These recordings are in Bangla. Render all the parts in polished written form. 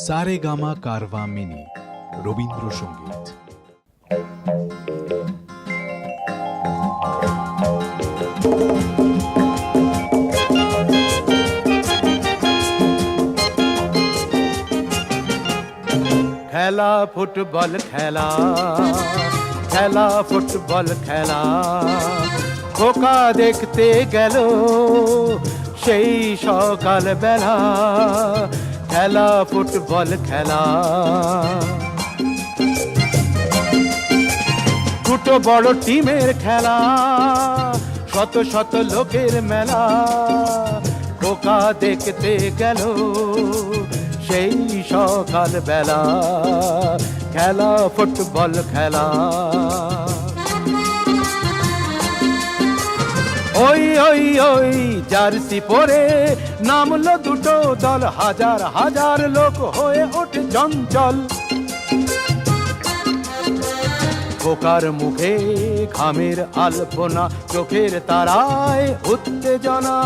সারেগামা কারভা মিনি রবীন্দ্রসঙ্গীত। খেলা ফুটবল খেলা, খেলা ফুটবল খেলা, খোকা দেখতে গেল সেই সকাল বেলা। খেলা ফুটবল খেলা, দুটো বড় টিমের খেলা, শত শত লোকের মেলা। খোকা দেখতে গেল সেই সকাল বেলা। খেলা ফুটবল খেলা, ওই ওই ওই জার্সি পরে নামলো দুটো দল, হাজার হাজার লোক হয়ে ওঠে চঞ্চল। খোকার মুখে ঘামের আলপনা, চোখের তারায় উত্তেজনা।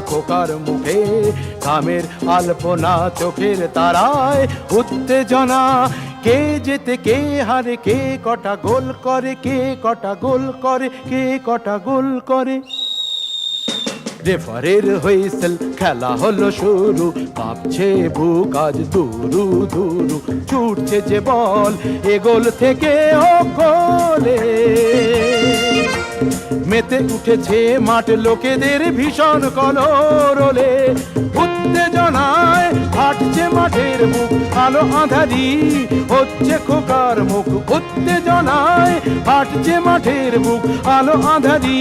খোকার মুখে ঘামের আলপনা, চোখের তারায় উত্তেজনা। কে জেতে কে হারে, কে কটা গোল করে, কে কটা গোল করে, কে কটা গোল করে। রেফারের হুইসেল, খেলা হলো শুরু। কাঁপছে বুক আজ দুরু দুরু, ছুটছে যে বল এ গোল থেকে ও গোলে। মেতে উঠেছে মাঠ, লোকেদের ভীষণ কলরোলে। উত্তেজনায় ফাটছে মাঠের বুক, আলো আঁধারি হচ্ছে খোকার মুখ। উত্তেজনায় ফাটছে মাঠের বুক, আলো আঁধারি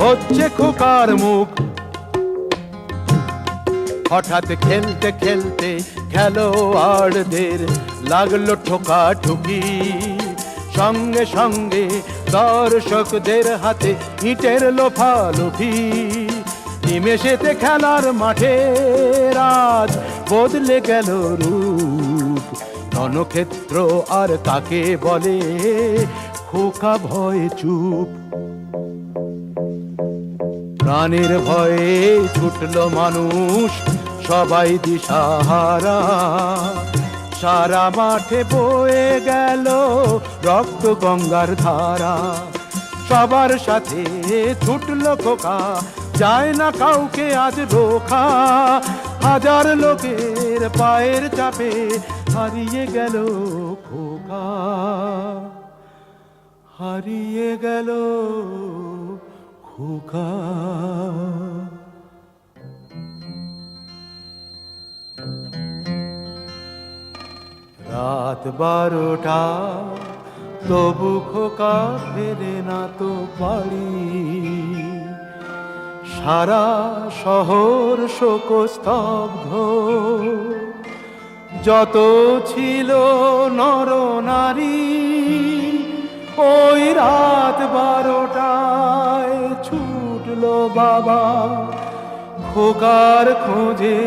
হচ্ছে খোকার মুখ। হঠাৎ খেলতে খেলতে খেলোয়াড়দের লাগলো ঠোকা ঠুকি। সঙ্গে সঙ্গে দর্শকদের হাতে ইটের লোফালোফি। নিমেষেতে খেলার মাঠে রাজ বদলে গেল রূপ। রণক্ষেত্র আর কাকে বলে, খোকা ভয়ে চুপ। প্রাণের ভয়ে ছুটলো মানুষ সবাই দিশাহারা। সারা মাঠে বয়ে গেল রক্ত গঙ্গার ধারা। সবার সাথে ছুটলো খোকা, যায় না কাউকে আজ রোখা। হাজার লোকের পায়ের চাপে হারিয়ে গেল খোকা, হারিয়ে গেল খোকা। রাত 12টা তবু খোকা ফেরে না তো বাড়ি। সারা শহর শোকস্তব্ধ, যত ছিল নর নারী। ওই রাত 12টায় ছুটলো বাবা খোকার খোঁজে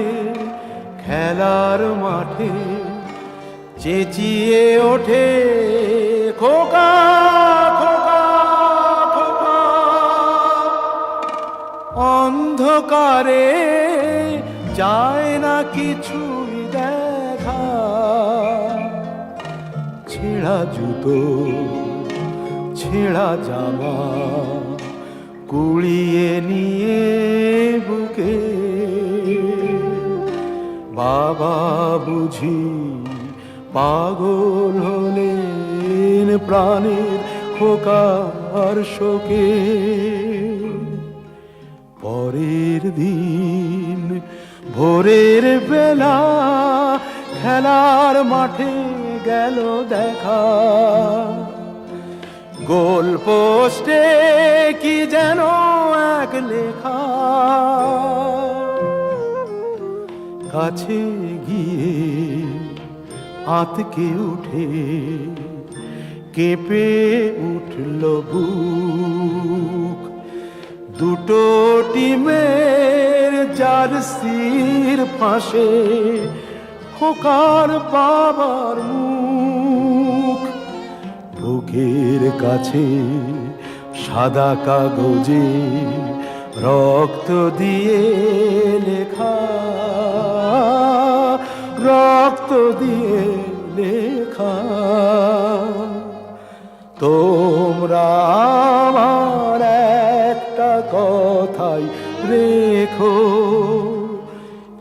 খেলার মাঠে। চেঁচিয়ে ওঠে খোকা খোকা খোকা। অন্ধকারে যায় না কিছুই দেখা। ছেঁড়া জুতো, ছেঁড়া জামা কুড়িয়ে নিয়ে বুকে। বাবা বুঝি পাগল হলেন প্রাণের খোকার শোকে। পরের দিন ভোরের বেলা খেলার মাঠে গেল দেখা। গোল পোস্টে কি যেন এক লেখা। কাছে গিয়ে আতকে উঠে কেঁপে উঠল বুক। দুটো টিমের জার্সির ফাঁসে খোকার বাবার মুখ। বুকের কাছে সাদা কাগজে রক্ত দিয়ে লেখা, রক্ত দিয়ে লেখা। তোমরা আমার একটা কথাই রেখো,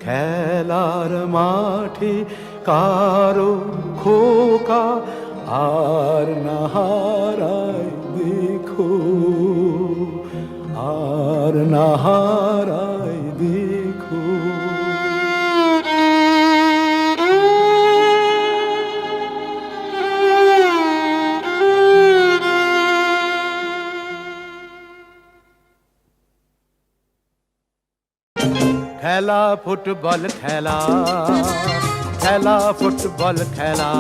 খেলার মাঠে কারো খোকা আর না হারায় দেখো, আর না হারায় দেখো। খেলা ফুটবল খেলা, খেলা ফুটবল খেলা,